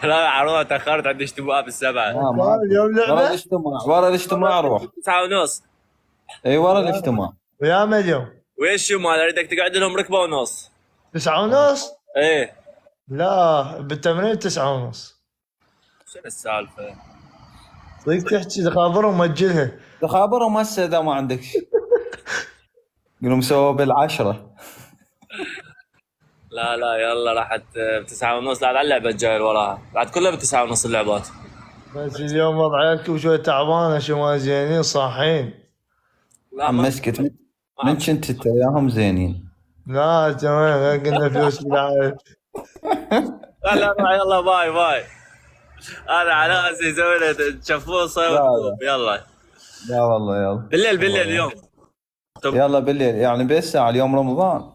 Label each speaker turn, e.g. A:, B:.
A: لا عروض تاخرت عندي اجتماع بالسبعة.
B: ما
C: اليوم
B: ورا
C: لعبة.
B: الاجتماع، ورا الاجتماع روح.
A: 9:30.
B: اي ورا الاجتماع.
C: وياما اليوم
A: ويش يوم هذا بدك تقعد لهم ركبة ونص.
C: 9:30.
A: ايه
C: لا بالتمرين 9:30.
A: شنو السالفة؟
C: صدق تحكي خابرهم مأجلها.
B: خابرهم هسه اذا ما عندك شيء. قولوا مسوي بالعشرة.
A: لا لا يلا راحت ب9:30. لا على اللعبة الجاية وراها بعد كلها ب9:30 اللعبات.
C: بس اليوم وضعكم شوي تعبانة، شو ما زينين صاحين.
A: لا
B: عم
A: ما
B: مسكت من كنت انت وياهم زينين.
C: لا تمام، قلنا فلوس بالعافية.
A: لا لا روح يلا باي باي. انا على راسي يسوي له شفوصة
B: لا لا
A: يلا
B: لا والله يلا.
A: بالليل اليوم.
B: يلا بالليل يعني بالساعة اليوم رمضان.